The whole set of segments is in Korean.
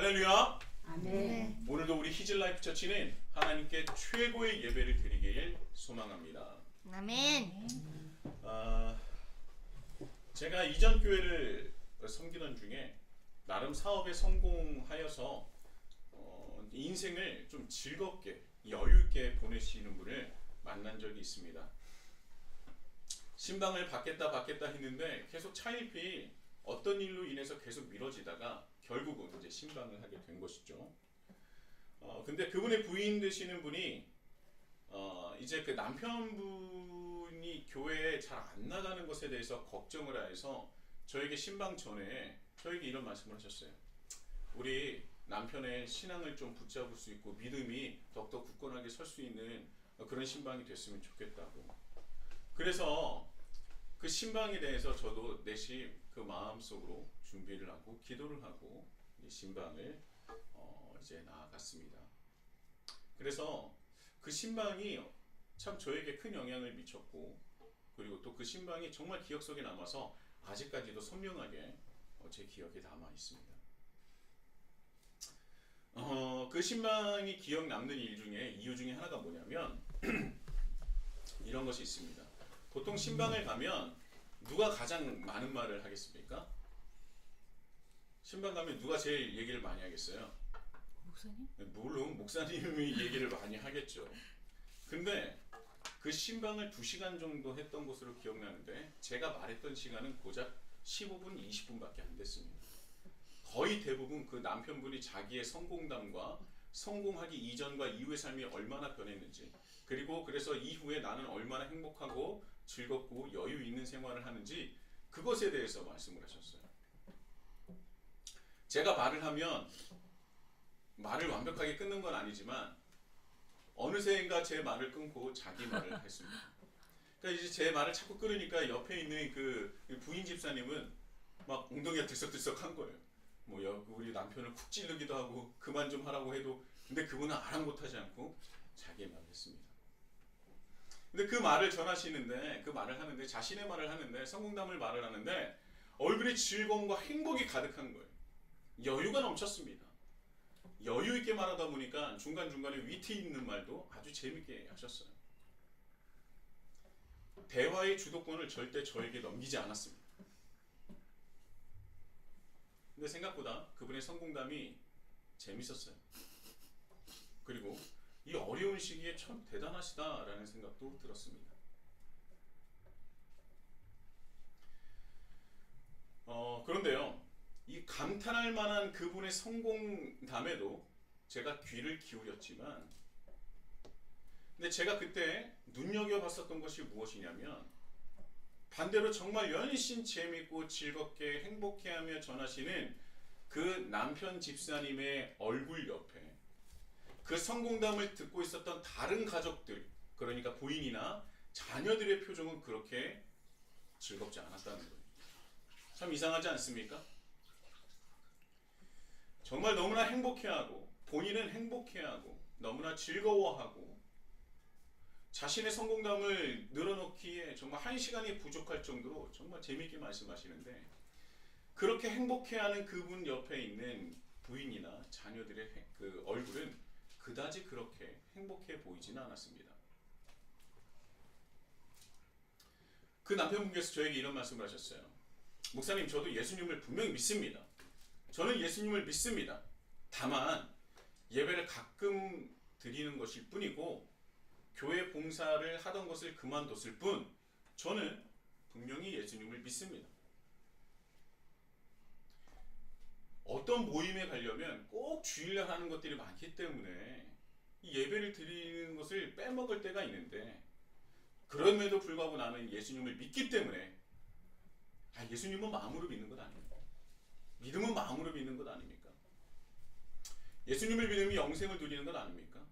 할렐루야. 아멘. 오늘도 우리 히즐라이프 처치는 하나님께 최고의 예배를 드리길 소망합니다. 아멘. 제가 이전 교회를 섬기던 중에 나름 사업에 성공하여서 인생을 좀 즐겁게 여유 있게 보내시는 분을 만난 적이 있습니다. 신방을 받겠다 했는데 계속 차일피 어떤 일로 인해서 계속 미뤄지다가 결국은 이제 신방을 하게 된 것이죠. 근데 그분의 부인 되시는 분이 이제 그 남편분이 교회에 잘 안 나가는 것에 대해서 걱정을 해서 저에게 신방 전에 저에게 이런 말씀을 하셨어요. 우리 남편의 신앙을 좀 붙잡을 수 있고 믿음이 더욱더 굳건하게 설 수 있는 그런 신방이 됐으면 좋겠다고. 그래서 그 신방에 대해서 저도 내심 그 마음속으로 준비를 하고 기도를 하고 이 신방을 이제 나아갔습니다. 그래서 그 신방이 참 저에게 큰 영향을 미쳤고, 그리고 또 그 신방이 정말 기억 속에 남아서 아직까지도 선명하게 제 기억에 남아 있습니다. 그 신방이 기억 남는 이유 중에 하나가 뭐냐면 이런 것이 있습니다. 보통 신방을 가면 누가 가장 많은 말을 하겠습니까? 신방 가면 누가 제일 얘기를 많이 하겠어요? 목사님? 물론 목사님이 얘기를 많이 하겠죠. 근데 그 신방을 2시간 정도 했던 것으로 기억나는데 제가 말했던 시간은 고작 15분, 20분밖에 안 됐습니다. 거의 대부분 그 남편분이 자기의 성공담과 성공하기 이전과 이후의 삶이 얼마나 변했는지, 그리고 그래서 이후에 나는 얼마나 행복하고 즐겁고 여유 있는 생활을 하는지 그것에 대해서 말씀을 하셨어요. 제가 말을 하면 말을 완벽하게 끊는 건 아니지만 어느새인가 제 말을 끊고 자기 말을 했습니다. 그러니까 이제 제 말을 자꾸 끊으니까 옆에 있는 그 부인 집사님은 막 엉덩이가 들썩들썩한 거예요. 뭐 우리 남편을 쿡 찌르기도 하고 그만 좀 하라고 해도, 근데 그분은 아랑곳하지 않고 자기의 말을 했습니다. 근데 그 말을 전하시는데, 그 말을 하는데, 자신의 말을 하는데, 성공담을 말을 하는데 얼굴에 즐거움과 행복이 가득한 거예요. 여유가 넘쳤습니다. 여유 있게 말하다 보니까 중간중간에 위트 있는 말도 아주 재밌게 하셨어요. 대화의 주도권을 절대 저에게 넘기지 않았습니다. 근데 생각보다 그분의 성공담이 재밌었어요. 그리고 이 어려운 시기에 참 대단하시다라는 생각도 들었습니다. 그런데요, 이 감탄할 만한 그분의 성공담에도 제가 귀를 기울였지만, 근데 제가 그때 눈여겨봤었던 것이 무엇이냐면, 반대로 정말 연신 재밌고 즐겁게 행복해하며 전하시는 그 남편 집사님의 얼굴 옆에 그 성공담을 듣고 있었던 다른 가족들, 그러니까 부인이나 자녀들의 표정은 그렇게 즐겁지 않았다는 거예요. 참 이상하지 않습니까? 정말 너무나 행복해하고 본인은 행복해하고 너무나 즐거워하고 자신의 성공담을 늘어놓기에 정말 1시간이 부족할 정도로 정말 재미있게 말씀하시는데, 그렇게 행복해하는 그분 옆에 있는 부인이나 자녀들의 그 얼굴은 그다지 그렇게 행복해 보이지는 않았습니다. 그 남편분께서 저에게 이런 말씀을 하셨어요. 목사님, 저도 예수님을 분명히 믿습니다. 저는 예수님을 믿습니다. 다만 예배를 가끔 드리는 것일 뿐이고 교회 봉사를 하던 것을 그만뒀을 뿐, 저는 분명히 예수님을 믿습니다. 어떤 모임에 가려면 꼭 주일날 하는 것들이 많기 때문에 이 예배를 드리는 것을 빼먹을 때가 있는데, 그럼에도 불구하고 나는 예수님을 믿기 때문에, 예수님은 마음으로 믿는 것 아닙니까? 믿음은 마음으로 믿는 것 아닙니까? 예수님을 믿으면 영생을 누리는 것 아닙니까?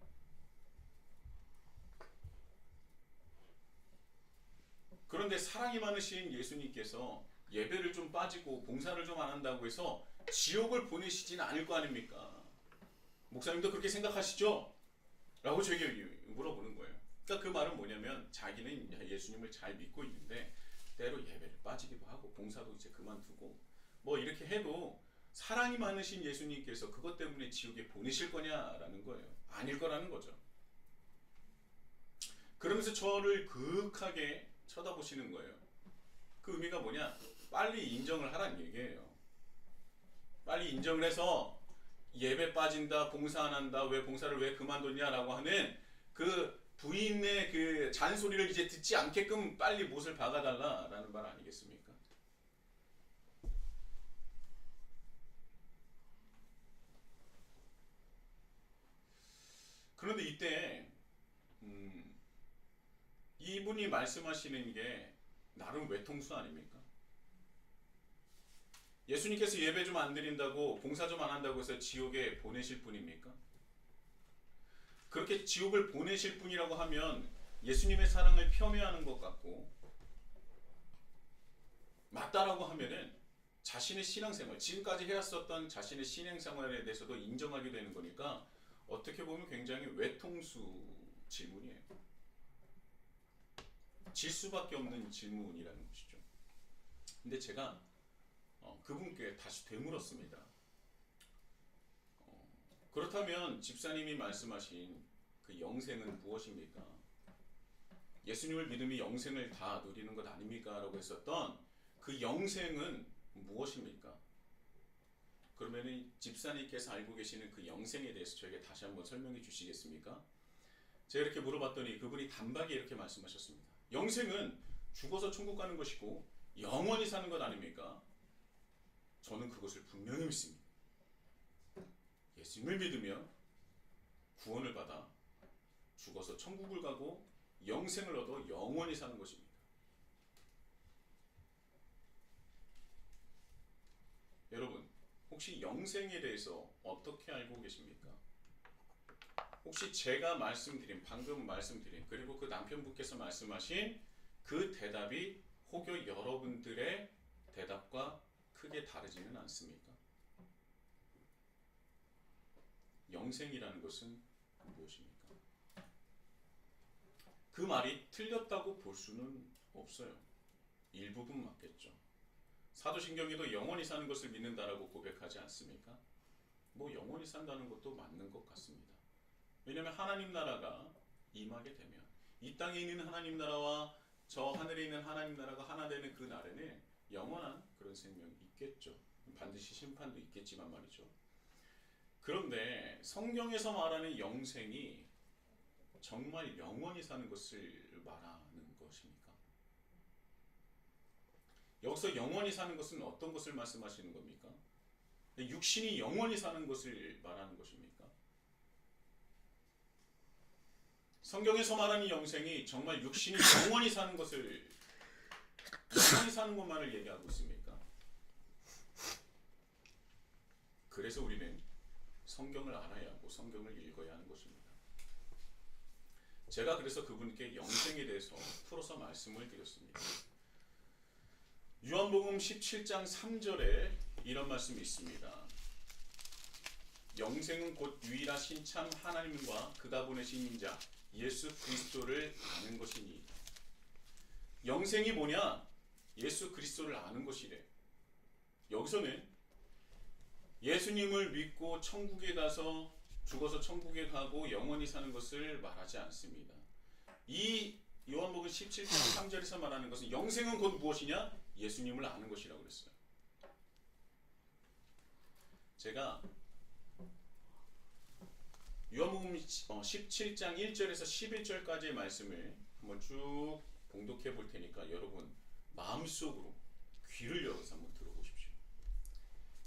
그런데 사랑이 많으신 예수님께서 예배를 좀 빠지고 봉사를 좀 안 한다고 해서 지옥을 보내시진 않을 거 아닙니까? 목사님도 그렇게 생각하시죠? 라고 저에게 물어보는 거예요. 그러니까 그 말은 뭐냐면, 자기는 예수님을 잘 믿고 있는데 때로 예배를 빠지기도 하고 봉사도 이제 그만두고 뭐 이렇게 해도 사랑이 많으신 예수님께서 그것 때문에 지옥에 보내실 거냐라는 거예요. 아닐 거라는 거죠. 그러면서 저를 그윽하게 쳐다보시는 거예요. 그 의미가 뭐냐? 빨리 인정을 하라는 얘기예요. 빨리 인정을 해서 예배 빠진다, 봉사 안 한다, 왜 봉사를 왜 그만뒀냐라고 하는 그 부인의 그 잔소리를 이제 듣지 않게끔 빨리 못을 박아달라라는 말 아니겠습니까? 그런데 이때 이분이 말씀하시는 게 나름 외통수 아닙니까? 예수님께서 예배 좀 안 드린다고 봉사 좀 안 한다고 해서 지옥에 보내실 분입니까? 그렇게 지옥을 보내실 분이라고 하면 예수님의 사랑을 폄훼하는 것 같고, 맞다라고 하면은 자신의 신앙생활, 지금까지 해왔었던 자신의 신앙생활에 대해서도 인정하게 되는 거니까 어떻게 보면 굉장히 외통수 질문이에요. 질 수밖에 없는 질문이라는 것이죠. 근데 제가 그분께 다시 되물었습니다. 그렇다면 집사님이 말씀하신 그 영생은 무엇입니까? 예수님을 믿음이 영생을 다 누리는 것 아닙니까? 라고 했었던 그 영생은 무엇입니까? 그러면 집사님께서 알고 계시는 그 영생에 대해서 저에게 다시 한번 설명해 주시겠습니까? 제가 이렇게 물어봤더니 그분이 단박에 이렇게 말씀하셨습니다. 영생은 죽어서 천국 가는 것이고 영원히 사는 것 아닙니까? 저는 그것을 분명히 믿습니다. 예수님을 믿으며 구원을 받아 죽어서 천국을 가고 영생을 얻어 영원히 사는 것입니다. 여러분, 혹시 영생에 대해서 어떻게 알고 계십니까? 혹시 제가 방금 말씀드린, 그리고 그 남편분께서 말씀하신 그 대답이 혹여 여러분들의 대답과 크게 다르지는 않습니까? 영생이라는 것은 무엇입니까? 그 말이 틀렸다고 볼 수는 없어요. 일부분 맞겠죠. 사도신경에도 영원히 사는 것을 믿는다라고 고백하지 않습니까? 뭐 영원히 산다는 것도 맞는 것 같습니다. 왜냐하면 하나님 나라가 임하게 되면 이 땅에 있는 하나님 나라와 저 하늘에 있는 하나님 나라가 하나 되는 그 날에는 영원한 그런 생명이 있겠죠. 반드시 심판도 있겠지만 말이죠. 그런데 성경에서 말하는 영생이 정말 영원히 사는 것을 말하는 것입니까? 여기서 영원히 사는 것은 어떤 것을 말씀하시는 겁니까? 육신이 영원히 사는 것을 말하는 것입니까? 성경에서 말하는 영생이 정말 육신이 영원히 사는 것만을 얘기하고 있습니까? 그래서 우리는 성경을 알아야 하고 성경을 읽어야 하는 것입니다. 제가 그래서 그분께 영생에 대해서 풀어서 말씀을 드렸습니다. 요한복음 17장 3절에 이런 말씀이 있습니다. 영생은 곧 유일하신 참 하나님과 그가 보내신 자 예수 그리스도를 아는 것이니. 영생이 뭐냐? 예수 그리스도를 아는 것이래. 여기서는 예수님을 믿고 천국에 가서 죽어서 천국에 가고 영원히 사는 것을 말하지 않습니다. 이 요한복음 17장 3절에서 말하는 것은 영생은 곧 무엇이냐? 예수님을 아는 것이라고 그랬어요. 제가 요한복음 17장 1절에서 11절까지의 말씀을 한번 쭉 봉독해 볼 테니까 여러분 마음속으로 귀를 열어서 한번 들어보십시오.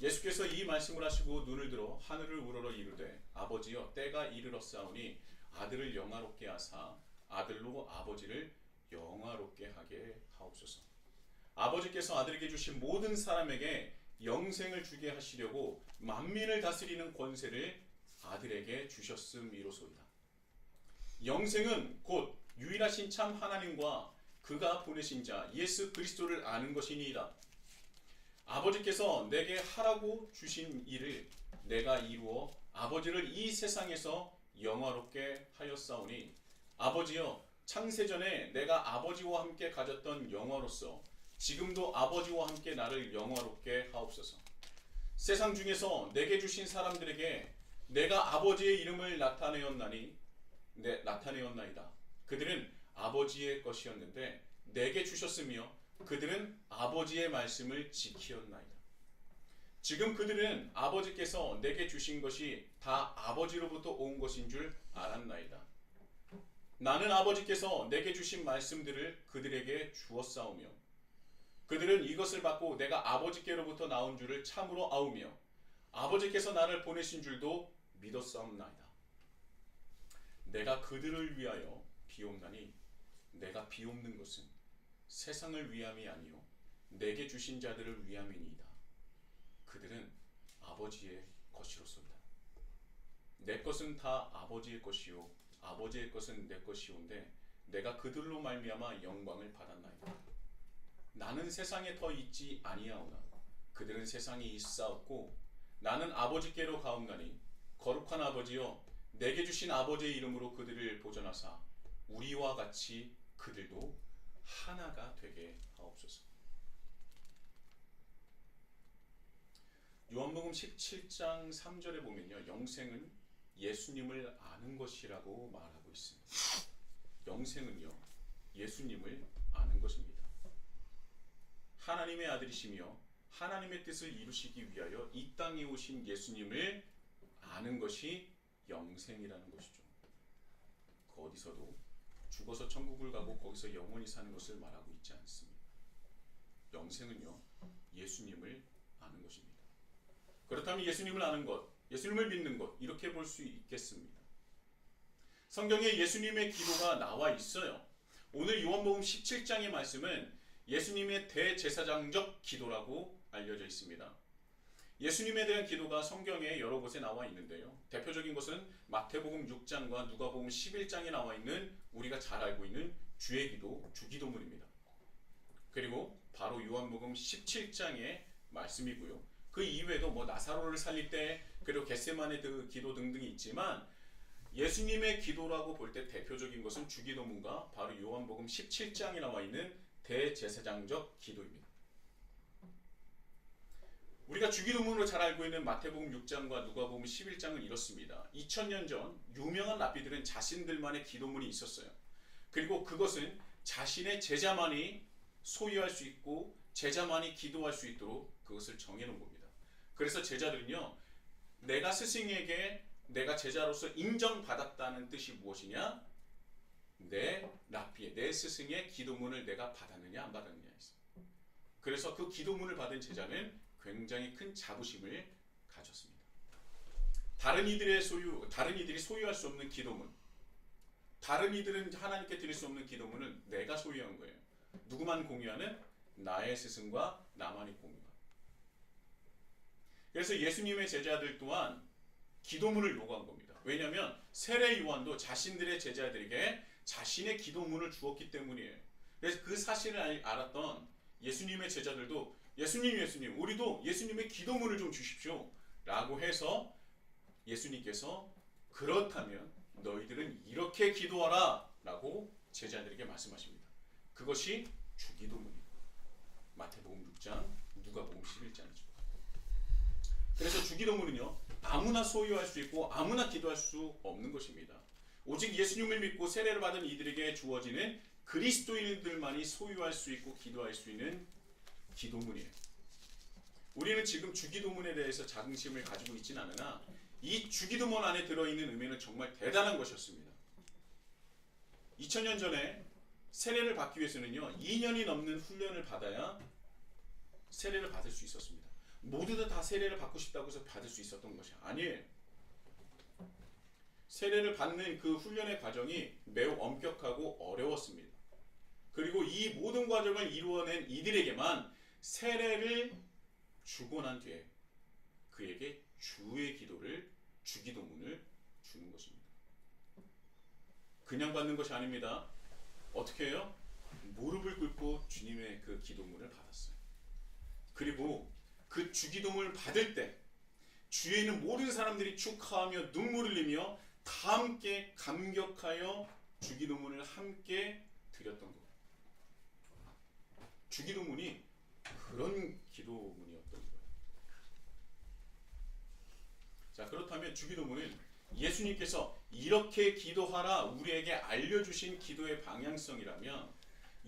예수께서 이 말씀을 하시고 눈을 들어 하늘을 우러러 이르되 아버지여 때가 이르렀사오니 아들을 영화롭게 하사 아들로 아버지를 영화롭게 하게 하옵소서. 아버지께서 아들에게 주신 모든 사람에게 영생을 주게 하시려고 만민을 다스리는 권세를 아들에게 주셨음이로소이다. 영생은 곧 유일하신 참 하나님과 그가 보내신 자 예수 그리스도를 아는 것이니이다. 아버지께서 내게 하라고 주신 일을 내가 이루어 아버지를 이 세상에서 영화롭게 하였사오니 아버지여 창세전에 내가 아버지와 함께 가졌던 영화로서 지금도 아버지와 함께 나를 영화롭게 하옵소서. 세상 중에서 내게 주신 사람들에게 내가 아버지의 이름을 나타내었나이다. 그들은 아버지의 것이었는데 내게 주셨으며 그들은 아버지의 말씀을 지키었나이다. 지금 그들은 아버지께서 내게 주신 것이 다 아버지로부터 온 것인 줄 알았나이다. 나는 아버지께서 내게 주신 말씀들을 그들에게 주었사오며 그들은 이것을 받고 내가 아버지께로부터 나온 줄을 참으로 아우며 아버지께서 나를 보내신 줄도 믿었사옵나이다. 내가 그들을 위하여 비옵나니 내가 비옵는 것은 세상을 위함이 아니요 내게 주신 자들을 위함이니이다. 그들은 아버지의 것이로소이다. 내 것은 다 아버지의 것이요 아버지의 것은 내 것이온데 내가 그들로 말미암아 영광을 받았나이다. 나는 세상에 더 있지 아니하오나 그들은 세상에 있사옵고 나는 아버지께로 가옵나니 거룩한 아버지여 내게 주신 아버지의 이름으로 그들을 보존하사 우리와 같이 그들도 하나가 되게 하옵소서. 요한복음 17장 3절에 보면요, 영생은 예수님을 아는 것이라고 말하고 있습니다. 영생은요, 예수님을 아는 것입니다. 하나님의 아들이시며 하나님의 뜻을 이루시기 위하여 이 땅에 오신 예수님을 아는 것이 영생이라는 것이죠. 그 어디서도 죽어서 천국을 가고 거기서 영원히 사는 것을 말하고 있지 않습니다. 영생은요, 예수님을 아는 것입니다. 그렇다면 예수님을 아는 것, 예수님을 믿는 것, 이렇게 볼 수 있겠습니다. 성경에 예수님의 기도가 나와 있어요. 오늘 요한복음 17장의 말씀은 예수님의 대제사장적 기도라고 알려져 있습니다. 예수님에 대한 기도가 성경에 여러 곳에 나와 있는데요. 대표적인 것은 마태복음 6장과 누가복음 11장에 나와 있는 우리가 잘 알고 있는 주의 기도, 주기도문입니다. 그리고 바로 요한복음 17장의 말씀이고요. 그 이외에도 나사로를 살릴 때 그리고 겟세마네 기도 등등이 있지만 예수님의 기도라고 볼 때 대표적인 것은 주기도문과 바로 요한복음 17장에 나와 있는 대제사장적 기도입니다. 우리가 주기도문으로 잘 알고 있는 마태복음 6장과 누가복음 11장은 이렇습니다. 2000년 전 유명한 랍비들은 자신들만의 기도문이 있었어요. 그리고 그것은 자신의 제자만이 소유할 수 있고 제자만이 기도할 수 있도록 그것을 정해놓은 겁니다. 그래서 제자들은요, 내가 스승에게 내가 제자로서 인정받았다는 뜻이 무엇이냐? 내 랍비의, 내 스승의 기도문을 내가 받았느냐 안 받았느냐 했어요. 그래서 그 기도문을 받은 제자는 굉장히 큰 자부심을 가졌습니다. 다른 이들이 소유할 수 없는 기도문, 다른 이들은 하나님께 드릴 수 없는 기도문을 내가 소유한 거예요. 누구만 공유하는? 나의 스승과 나만이 공유한. 그래서 예수님의 제자들 또한 기도문을 요구한 겁니다. 왜냐하면 세례 요한도 자신들의 제자들에게 자신의 기도문을 주었기 때문이에요. 그래서 그 사실을 알았던 예수님의 제자들도 예수님, 우리도 예수님의 기도문을 좀 주십시오 라고 해서 예수님께서 그렇다면 너희들은 이렇게 기도하라 라고 제자들에게 말씀하십니다. 그것이 주기도문입니다. 마태복음 6장, 누가복음 11장이죠. 그래서 주기도문은요, 아무나 소유할 수 있고 아무나 기도할 수 없는 것입니다. 오직 예수님을 믿고 세례를 받은 이들에게 주어지는 그리스도인들만이 소유할 수 있고 기도할 수 있는 기도문이에요. 우리는 지금 주기도문에 대해서 자긍심을 가지고 있지는 않으나 이 주기도문 안에 들어있는 의미는 정말 대단한 것이었습니다. 2000년 전에 세례를 받기 위해서는요, 2년이 넘는 훈련을 받아야 세례를 받을 수 있었습니다. 모두 다 세례를 받고 싶다고 해서 받을 수 있었던 것이 아니에요. 세례를 받는 그 훈련의 과정이 매우 엄격하고 어려웠습니다. 그리고 이 모든 과정을 이루어낸 이들에게만 세례를 주고 난 뒤에 그에게 주의 기도를, 주기도문을 주는 것입니다. 그냥 받는 것이 아닙니다. 어떻게 해요? 무릎을 꿇고 주님의 그 기도문을 받았어요. 그리고 그 주기도문을 받을 때 주위에 있는 모든 사람들이 축하하며 눈물을 흘리며 다 함께 감격하여 주기도문을 함께 드렸던 거예요. 주기도문이 그런 기도문이었던 거예요. 오늘의 주기도문은 예수님께서 이렇게 기도하라 우리에게 알려주신 기도의 방향성이라면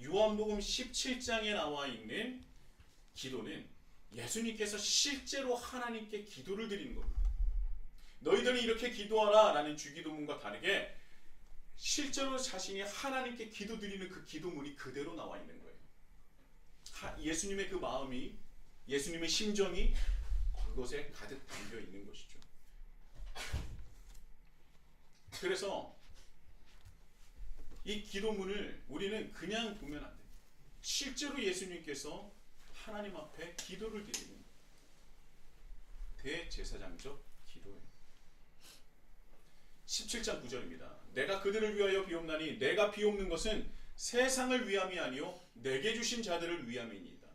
요한복음 17장에 나와 있는 기도는 예수님께서 실제로 하나님께 기도를 드리는 겁니다. 너희들이 이렇게 기도하라 라는 주기도문과 다르게 실제로 자신이 하나님께 기도드리는 그 기도문이 그대로 나와 있는 거예요. 예수님의 그 마음이, 예수님의 심정이 그것에 가득 담겨 있는 것이죠. 그래서 이 기도문을 우리는 그냥 보면 안 돼요. 실제로 예수님께서 하나님 앞에 기도를 드리는 대제사장적 기도예요. 17장 9절입니다. 내가 그들을 위하여 비옵나니 내가 비옵는 것은 세상을 위함이 아니요 내게 주신 자들을 위함이니이다.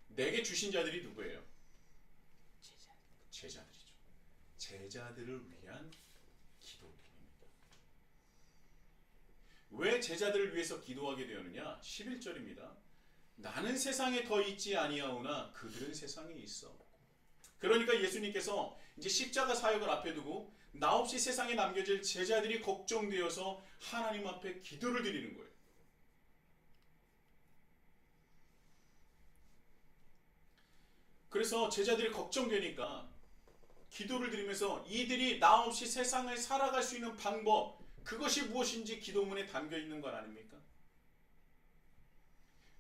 내게 주신 자들이 누구예요? 제자들이죠. 제자들을 위한 기도입니다. 왜 제자들을 위해서 기도하게 되었느냐? 11절입니다. 나는 세상에 더 있지 아니하오나 그들은 세상에 있어. 그러니까 예수님께서 이제 십자가 사역을 앞에 두고 나 없이 세상에 남겨질 제자들이 걱정되어서 하나님 앞에 기도를 드리는 거예요. 그래서 제자들이 걱정되니까 기도를 드리면서 이들이 나 없이 세상을 살아갈 수 있는 방법, 그것이 무엇인지 기도문에 담겨 있는 것 아닙니까?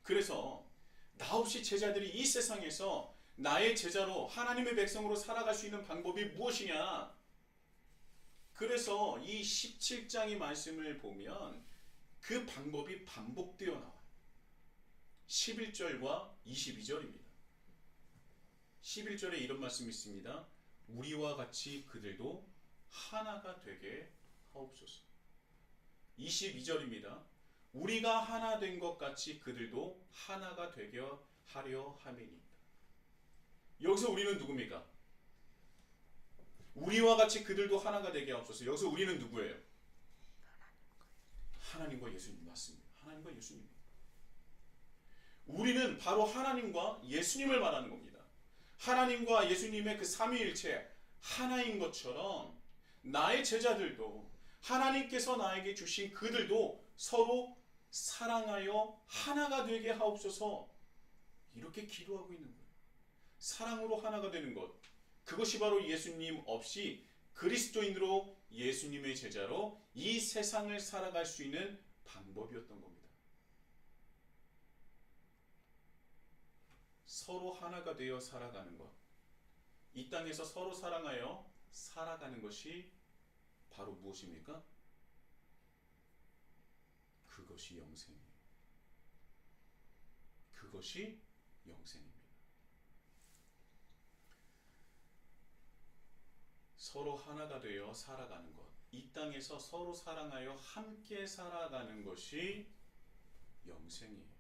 그래서 나 없이 제자들이 이 세상에서 나의 제자로 하나님의 백성으로 살아갈 수 있는 방법이 무엇이냐? 그래서 이 17장의 말씀을 보면 그 방법이 반복되어 나와요. 11절과 22절입니다. 11절에 이런 말씀이 있습니다. 우리와 같이 그들도 하나가 되게 하옵소서. 22절입니다. 우리가 하나 된 것 같이 그들도 하나가 되게 하려 함이니이다. 여기서 우리는 누굽니까? 우리와 같이 그들도 하나가 되게 하옵소서. 여기서 우리는 누구예요? 하나님과 예수님. 맞습니다. 하나님과 예수님. 우리는 바로 하나님과 예수님을 말하는 겁니다. 하나님과 예수님의 그 삼위일체 하나인 것처럼 나의 제자들도 하나님께서 나에게 주신 그들도 서로 사랑하여 하나가 되게 하옵소서. 이렇게 기도하고 있는 거예요. 사랑으로 하나가 되는 것, 그것이 바로 예수님 없이 그리스도인으로 예수님의 제자로 이 세상을 살아갈 수 있는 방법이었던 겁니다. 서로 하나가 되어 살아가는 것, 이 땅에서 서로 사랑하여 살아가는 것이 바로 무엇입니까? 그것이 영생이에요. 그것이 영생입니다. 서로 하나가 되어 살아가는 것, 이 땅에서 서로 사랑하여 함께 살아가는 것이 영생이에요.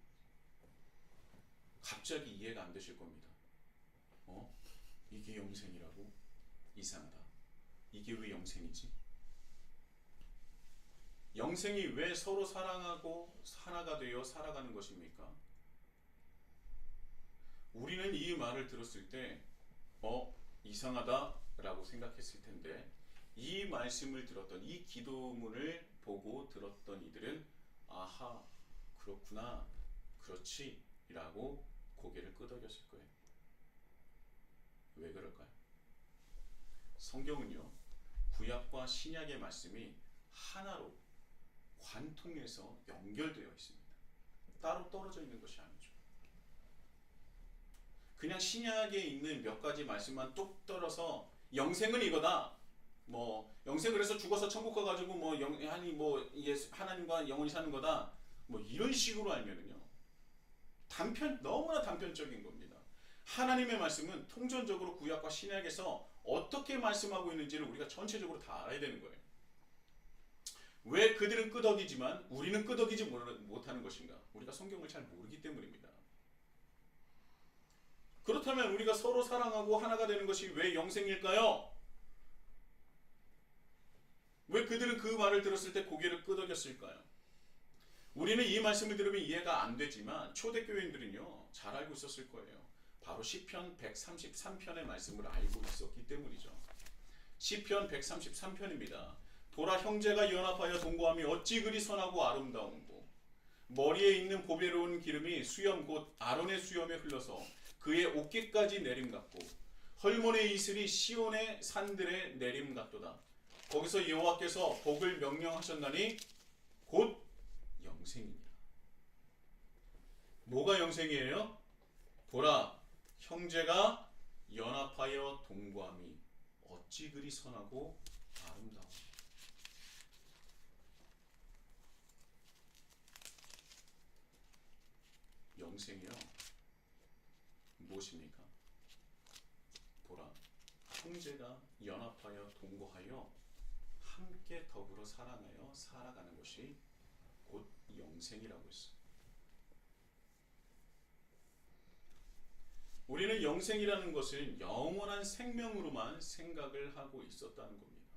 갑자기 이해가 안 되실 겁니다. 이게 영생이라고? 이상하다. 이게 왜 영생이지? 영생이 왜 서로 사랑하고 하나가 되어 살아가는 것입니까? 우리는 이 말을 들었을 때 이상하다 라고 생각했을 텐데, 이 말씀을 들었던, 이 기도문을 보고 들었던 이들은 아하, 그렇구나, 그렇지 라고 고개를 끄덕였을 거예요. 왜 그럴까요? 성경은요, 구약과 신약의 말씀이 하나로 관통해서 연결되어 있습니다. 따로 떨어져 있는 것이 아니죠. 그냥 신약에 있는 몇 가지 말씀만 뚝 떨어서 영생은 이거다. 영생을 해서 죽어서 천국 가가지고 하나님과 영원히 사는 거다. 이런 식으로 알면은요, 너무나 단편적인 겁니다. 하나님의 말씀은 통전적으로 구약과 신약에서 어떻게 말씀하고 있는지를 우리가 전체적으로 다 알아야 되는 거예요. 왜 그들은 끄덕이지만 우리는 끄덕이지 못하는 것인가? 우리가 성경을 잘 모르기 때문입니다. 그렇다면 우리가 서로 사랑하고 하나가 되는 것이 왜 영생일까요? 왜 그들은 그 말을 들었을 때 고개를 끄덕였을까요? 우리는 이 말씀을 들으면 이해가 안 되지만 초대교인들은요, 잘 알고 있었을 거예요. 바로 시편 133편의 말씀을 알고 있었기 때문이죠. 시편 133편입니다. 보라, 형제가 연합하여 동거함이 어찌 그리 선하고 아름다운고, 머리에 있는 보배로운 기름이 수염 곧 아론의 수염에 흘러서 그의 어깨까지 내림 같고, 헐몬의 이슬이 시온의 산들에 내림 같도다. 거기서 여호와께서 복을 명령하셨나니 곧 영생이니라. 뭐가 영생이에요? 보라, 형제가 연합하여 동거함이 어찌 그리 선하고 아름다워. 영생이요. 무엇입니까? 보라, 형제가 연합하여 동거하여 함께 더불어 사랑하여 살아가는 것이 곧 영생이라고 했어요. 우리는 영생이라는 것을 영원한 생명으로만 생각을 하고 있었다는 겁니다.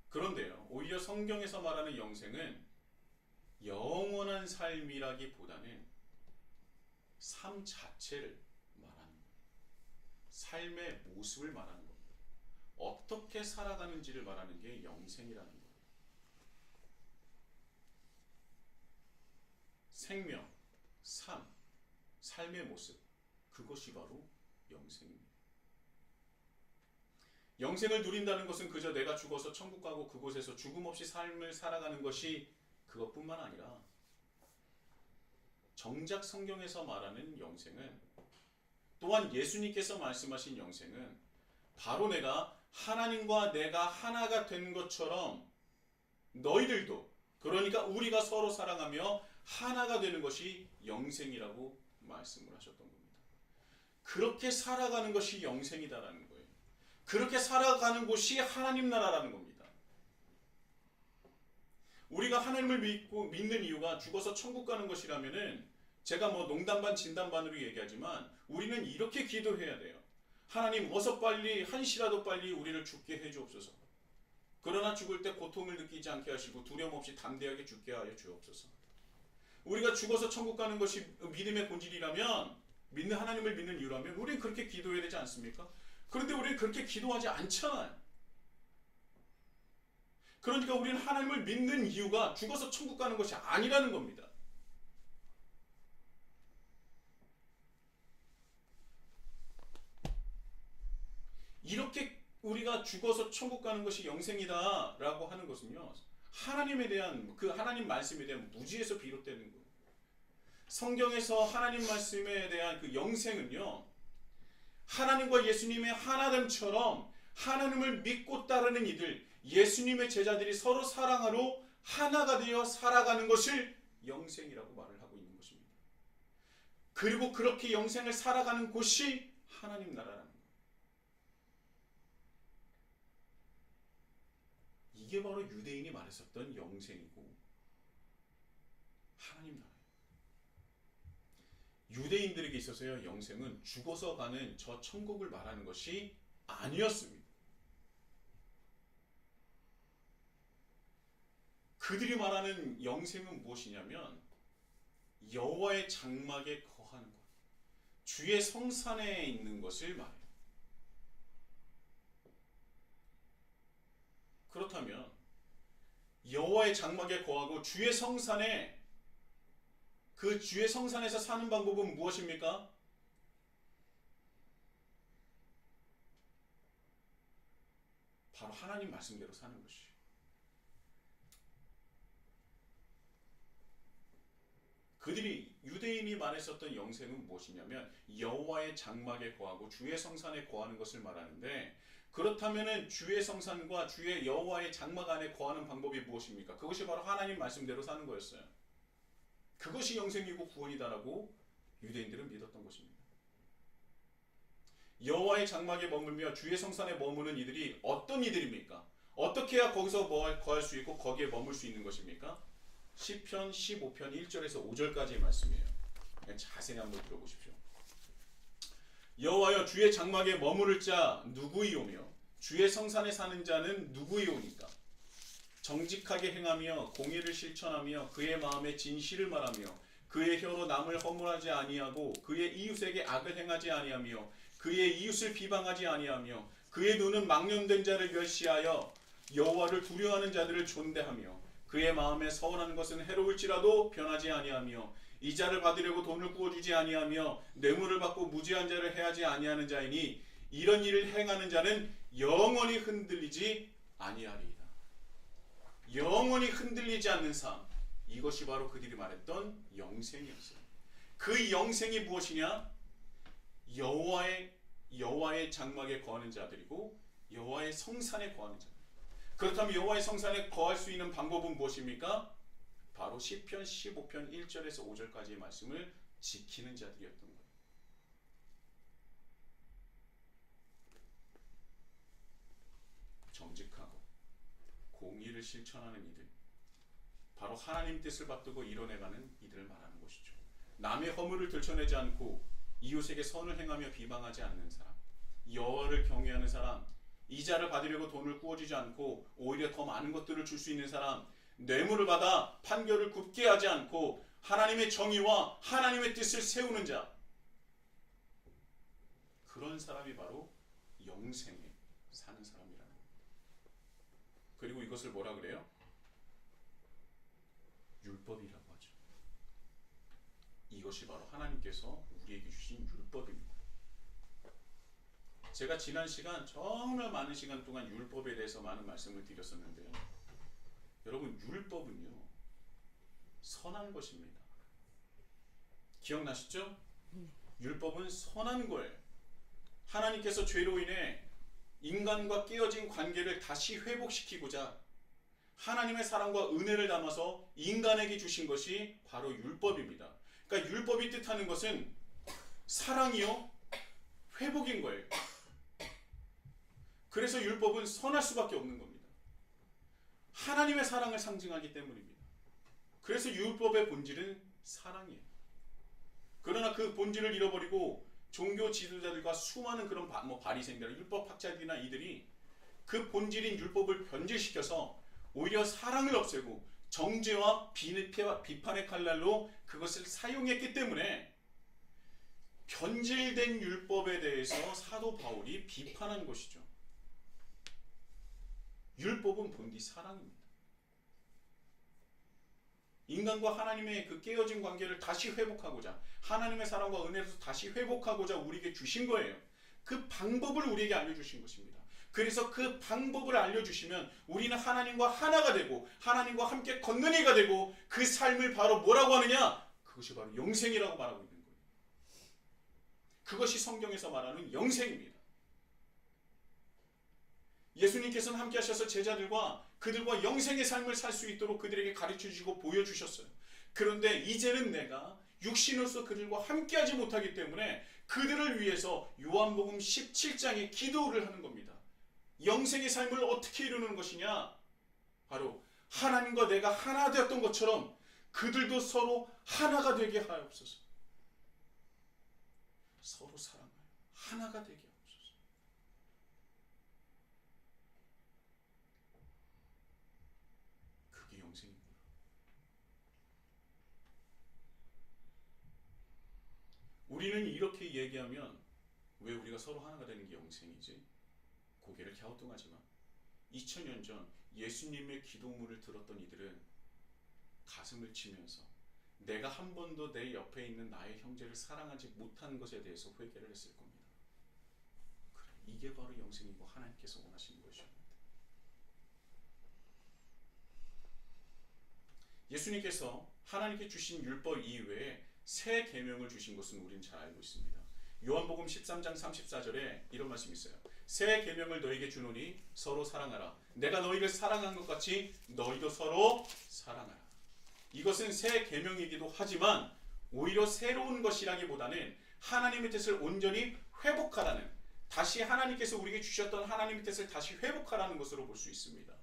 그런데요, 오히려 성경에서 말하는 영생은 영원한 삶이라기보다는 삶 자체를 말하는 거예요. 삶의 모습을 말하는 겁니다. 어떻게 살아가는지를 말하는 게 영생이라는 거예요. 생명, 삶, 삶의 모습, 그것이 바로 영생입니다. 영생을 누린다는 것은 그저 내가 죽어서 천국 가고 그곳에서 죽음 없이 삶을 살아가는 것이 그것뿐만 아니라, 정작 성경에서 말하는 영생은, 또한 예수님께서 말씀하신 영생은 바로 내가 하나님과 내가 하나가 된 것처럼 너희들도, 그러니까 우리가 서로 사랑하며 하나가 되는 것이 영생이라고 말씀을 하셨던 겁니다. 그렇게 살아가는 것이 영생이다라는 거예요. 그렇게 살아가는 곳이 하나님 나라라는 겁니다. 우리가 하나님을 믿는 이유가 죽어서 천국 가는 것이라면은, 제가 뭐 농담반 진담반으로 얘기하지만 우리는 이렇게 기도해야 돼요. 하나님, 어서 빨리, 한시라도 빨리 우리를 죽게 해주옵소서. 그러나 죽을 때 고통을 느끼지 않게 하시고 두려움 없이 담대하게 죽게 하여 주옵소서. 우리가 죽어서 천국 가는 것이 믿음의 본질이라면, 믿는 하나님을 믿는 이유라면 우리는 그렇게 기도해야 되지 않습니까? 그런데 우리는 그렇게 기도하지 않잖아요. 그러니까 우리는 하나님을 믿는 이유가 죽어서 천국 가는 것이 아니라는 겁니다. 이렇게 우리가 죽어서 천국 가는 것이 영생이다 라고 하는 것은요, 하나님에 대한, 그 하나님 말씀에 대한 무지에서 비롯되는 거예요. 성경에서 하나님 말씀에 대한 그 영생은요, 하나님과 예수님의 하나됨처럼 하나님을 믿고 따르는 이들, 예수님의 제자들이 서로 사랑하러 하나가 되어 살아가는 것을 영생이라고 말을 하고 있는 것입니다. 그리고 그렇게 영생을 살아가는 곳이 하나님 나라라는 거예요. 이게 바로 유대인이 말했었던 영생이고 하나님 나라예요. 유대인들에게 있어서요, 영생은 죽어서 가는 저 천국을 말하는 것이 아니었습니다. 그들이 말하는 영생은 무엇이냐면 여호와의 장막에 거하는 것, 주의 성산에 있는 것을 말해요. 그렇다면 여호와의 장막에 거하고 주의 성산에, 그 주의 성산에서 사는 방법은 무엇입니까? 바로 하나님 말씀대로 사는 것이에요. 그들이, 유대인이 말했었던 영생은 무엇이냐면 여호와의 장막에 거하고 주의 성산에 거하는 것을 말하는데, 그렇다면은 주의 성산과 주의 여호와의 장막 안에 거하는 방법이 무엇입니까? 그것이 바로 하나님 말씀대로 사는 거였어요. 그것이 영생이고 구원이다라고 유대인들은 믿었던 것입니다. 여호와의 장막에 머물며 주의 성산에 머무는 이들이 어떤 이들입니까? 어떻게 해야 거기서 거할 수 있고 거기에 머물 수 있는 것입니까? 시편 15편 1절에서 5절까지의 말씀이에요. 자세히 한번 들어보십시오. 여호와여, 주의 장막에 머무를 자 누구이오며 주의 성산에 사는 자는 누구이오니까? 정직하게 행하며 공의를 실천하며 그의 마음에 진실을 말하며 그의 혀로 남을 허물하지 아니하고 그의 이웃에게 악을 행하지 아니하며 그의 이웃을 비방하지 아니하며 그의 눈은 망령된 자를 멸시하여 여호와를 두려워하는 자들을 존대하며 그의 마음에 서운한 것은 해로울지라도 변하지 아니하며 이자를 받으려고 돈을 구워주지 아니하며 뇌물을 받고 무지한 자를 해하지 아니하는 자이니 이런 일을 행하는 자는 영원히 흔들리지 아니하리이다. 영원히 흔들리지 않는 삶, 이것이 바로 그들이 말했던 영생이었어요. 그 영생이 무엇이냐? 여호와의 장막에 거하는 자들이고 여호와의 성산에 거하는 자들. 그렇다면 여호와의 성산에 거할 수 있는 방법은 무엇입니까? 바로 시편 15편 1절에서 5절까지의 말씀을 지키는 자들이었던 거예요. 정직하고 공의를 실천하는 이들, 바로 하나님 뜻을 받들고 이뤄내가는 이들을 말하는 것이죠. 남의 허물을 들춰내지 않고 이웃에게 선을 행하며 비방하지 않는 사람, 여호와를 경외하는 사람, 이자를 받으려고 돈을 구워주지 않고 오히려 더 많은 것들을 줄 수 있는 사람, 뇌물을 받아 판결을 굽게 하지 않고 하나님의 정의와 하나님의 뜻을 세우는 자, 그런 사람이 바로 영생에 사는 사람이라는 겁니다. 그리고 이것을 뭐라 그래요? 율법이라고 하죠. 이것이 바로 하나님께서 우리에게 주신 율법입니다. 제가 지난 시간 정말 많은 시간 동안 율법에 대해서 많은 말씀을 드렸었는데요. 여러분, 율법은요, 선한 것입니다. 기억나시죠? 율법은 선한 거예요. 하나님께서 죄로 인해 인간과 깨어진 관계를 다시 회복시키고자 하나님의 사랑과 은혜를 담아서 인간에게 주신 것이 바로 율법입니다. 그러니까 율법이 뜻하는 것은 사랑이요, 회복인 거예요. 그래서 율법은 선할 수밖에 없는 겁니다. 하나님의 사랑을 상징하기 때문입니다. 그래서 율법의 본질은 사랑이에요. 그러나 그 본질을 잃어버리고 종교 지도자들과 수많은 그런 바리새인들, 율법 학자들이나 이들이 그 본질인 율법을 변질시켜서 오히려 사랑을 없애고 정죄와 비판의 칼날로 그것을 사용했기 때문에 변질된 율법에 대해서 사도 바울이 비판한 것이죠. 율법은 본디 사랑입니다. 인간과 하나님의 그 깨어진 관계를 다시 회복하고자, 하나님의 사랑과 은혜로서 다시 회복하고자 우리에게 주신 거예요. 그 방법을 우리에게 알려주신 것입니다. 그래서 그 방법을 알려주시면 우리는 하나님과 하나가 되고 하나님과 함께 걷는 이가 되고 그 삶을 바로 뭐라고 하느냐? 그것이 바로 영생이라고 말하고 있는 거예요. 그것이 성경에서 말하는 영생입니다. 예수님께서는 함께 하셔서 제자들과 그들과 영생의 삶을 살 수 있도록 그들에게 가르쳐 주시고 보여주셨어요. 그런데 이제는 내가 육신으로서 그들과 함께하지 못하기 때문에 그들을 위해서 요한복음 17장에 기도를 하는 겁니다. 영생의 삶을 어떻게 이루는 것이냐? 바로 하나님과 내가 하나 되었던 것처럼 그들도 서로 하나가 되게 하옵소서. 서로 사랑하여 하나가 되게 하옵소서. 그게 영생입니다. 우리는 이렇게 얘기하면 왜 우리가 서로 하나가 되는 게 영생이지? 고개를 갸우뚱하지만 2000년 전 예수님의 기도문을 들었던 이들은 가슴을 치면서 내가 한 번도 내 옆에 있는 나의 형제를 사랑하지 못한 것에 대해서 회개를 했을 겁니다. 그래, 이게 바로 영생이고 하나님께서 원하시는 것이었는데, 예수님께서 하나님께 주신 율법 이외에 새 계명을 주신 것은 우리는 잘 알고 있습니다. 요한복음 13장 34절에 이런 말씀이 있어요. 새 계명을 너에게 주노니 서로 사랑하라. 내가 너희를 사랑한 것 같이 너희도 서로 사랑하라. 이것은 새 계명이기도 하지만 오히려 새로운 것이라기보다는 하나님의 뜻을 온전히 회복하라는, 다시 하나님께서 우리에게 주셨던 하나님의 뜻을 다시 회복하라는 것으로 볼 수 있습니다.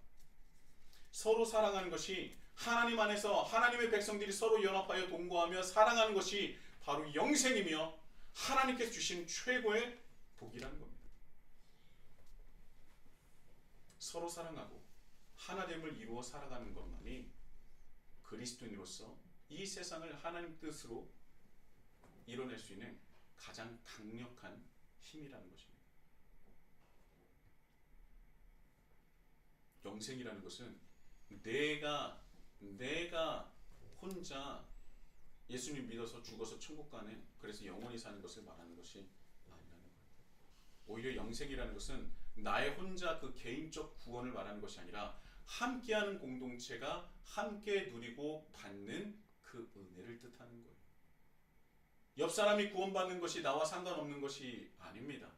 서로 사랑하는 것이 하나님 안에서 하나님의 백성들이 서로 연합하여 동거하며 사랑하는 것이 바로 영생이며 하나님께서 주신 최고의 복이라는 겁니다. 서로 사랑하고 하나됨을 이루어 살아가는 것만이 그리스도인으로서 이 세상을 하나님 뜻으로 이뤄낼 수 있는 가장 강력한 힘이라는 것입니다. 영생이라는 것은 내가 혼자 예수님 믿어서 죽어서 천국 가는, 그래서 영원히 사는 것을 말하는 것이 아니라는 거예요. 오히려 영생이라는 것은 나의 혼자 그 개인적 구원을 말하는 것이 아니라 함께하는 공동체가 함께 누리고 받는 그 은혜를 뜻하는 거예요. 옆 사람이 구원받는 것이 나와 상관없는 것이 아닙니다.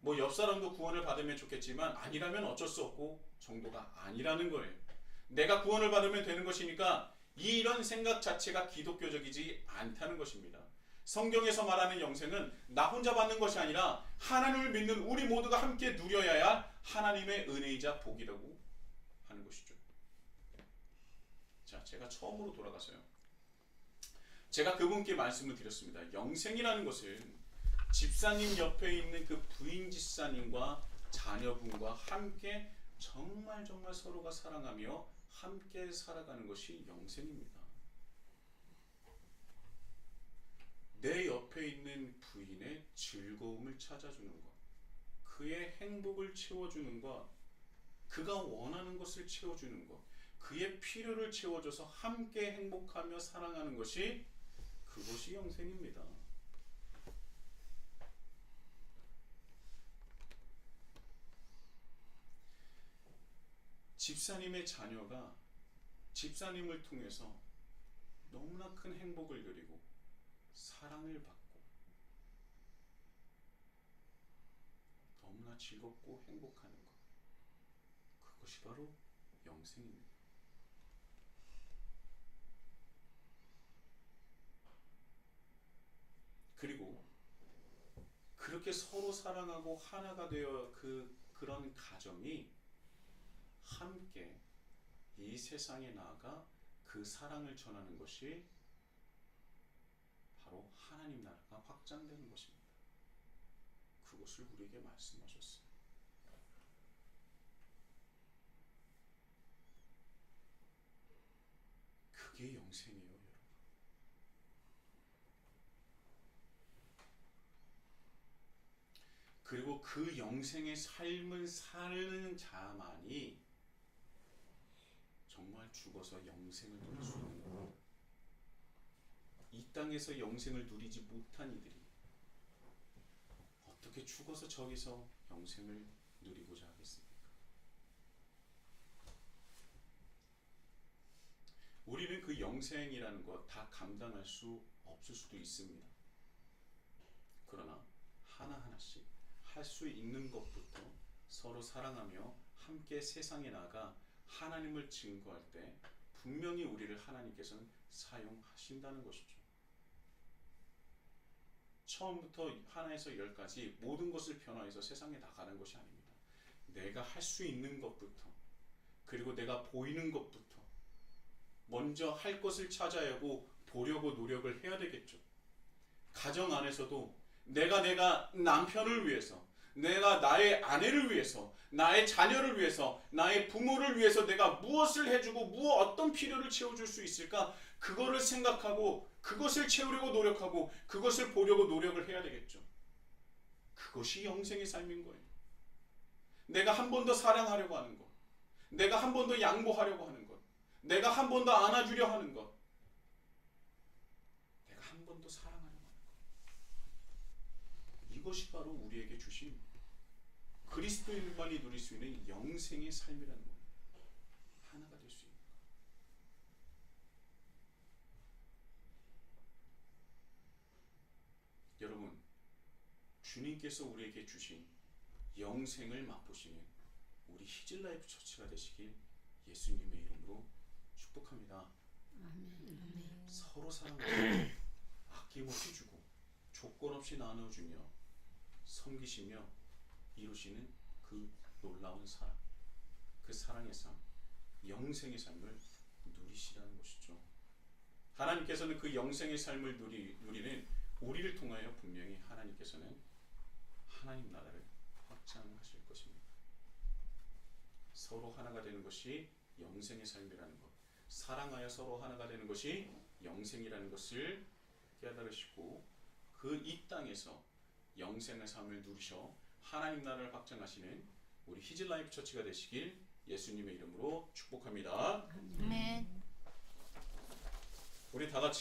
뭐 옆 사람도 구원을 받으면 좋겠지만 아니라면 어쩔 수 없고 정도가 아니라는 거예요. 내가 구원을 받으면 되는 것이니까 이런 생각 자체가 기독교적이지 않다는 것입니다. 성경에서 말하는 영생은 나 혼자 받는 것이 아니라 하나님을 믿는 우리 모두가 함께 누려야 하나님의 은혜이자 복이라고 하는 것이죠. 자, 제가 처음으로 돌아가서요. 제가 그분께 말씀을 드렸습니다. 영생이라는 것은 집사님 옆에 있는 그 부인 집사님과 자녀분과 함께 정말 서로가 사랑하며 함께 살아가는 것이 영생입니다. 내 옆에 있는 부인의 즐거움을 찾아주는 것, 그의 행복을 채워주는 것, 그가 원하는 것을 채워주는 것, 그의 필요를 채워줘서 함께 행복하며 사랑하는 것이, 그것이 영생입니다. 집사님의 자녀가 집사님을 통해서 너무나 큰 행복을 누리고 사랑을 받고 너무나 즐겁고 행복하는 것, 그것이 바로 영생입니다. 그리고 그렇게 서로 사랑하고 하나가 되어 그런 가정이 함께 이 세상에 나아가 그 사랑을 전하는 것이 바로 하나님 나라가 확장되는 것입니다. 그것을 우리에게 말씀하셨어요. 그게 영생이에요, 여러분. 그리고 그 영생의 삶을 사는 자만이 정말 죽어서 영생을 누릴 수 있는 거예요. 이 땅에서 영생을 누리지 못한 이들이 어떻게 죽어서 저기서 영생을 누리고자 하겠습니까? 우리는 그 영생이라는 것 다 감당할 수 없을 수도 있습니다. 그러나 하나하나씩 할 수 있는 것부터 서로 사랑하며 함께 세상에 나가 하나님을 증거할 때 분명히 우리를 하나님께서는 사용하신다는 것이죠. 처음부터 하나에서 열까지 모든 것을 변화해서 세상에 나가는 것이 아닙니다. 내가 할 수 있는 것부터, 그리고 내가 보이는 것부터 먼저 할 것을 찾아야 하고 보려고 노력을 해야 되겠죠. 가정 안에서도 내가 남편을 위해서, 내가 나의 아내를 위해서, 나의 자녀를 위해서, 나의 부모를 위해서 내가 무엇을 해주고 어떤 필요를 채워줄 수 있을까, 그거를 생각하고 그것을 채우려고 노력하고 그것을 보려고 노력을 해야 되겠죠. 그것이 영생의 삶인 거예요. 내가 한 번 더 사랑하려고 하는 것, 내가 한 번 더 양보하려고 하는 것, 내가 한 번 더 안아주려 하는 것, 내가 한 번 더 사랑하려고 하는 것, 이것이 바로 우리에게 주신 그리스도인만이 누릴 수 있는 영생의 삶이라는 겁니다. 하나가 될 수 있는 것. 여러분, 주님께서 우리에게 주신 영생을 맛보시는 우리 히즐라이프 처치가 되시길 예수님의 이름으로 축복합니다. 아멘. 서로 사랑하고 아낌없이 주고 조건 없이 나눠주며 섬기시며 이루시는 그 놀라운 사랑, 그 사랑의 삶, 영생의 삶을 누리시라는 것이죠. 하나님께서는 그 영생의 삶을 누리는 우리를 통하여 분명히 하나님께서는 하나님 나라를 확장하실 것입니다. 서로 하나가 되는 것이 영생의 삶이라는 것, 사랑하여 서로 하나가 되는 것이 영생이라는 것을 깨달으시고 그 이 땅에서 영생의 삶을 누리셔 하나님 나라를 확장하시는 우리 히즐라이프 처치가 되시길 예수님의 이름으로 축복합니다. 아멘. 우리 다 같이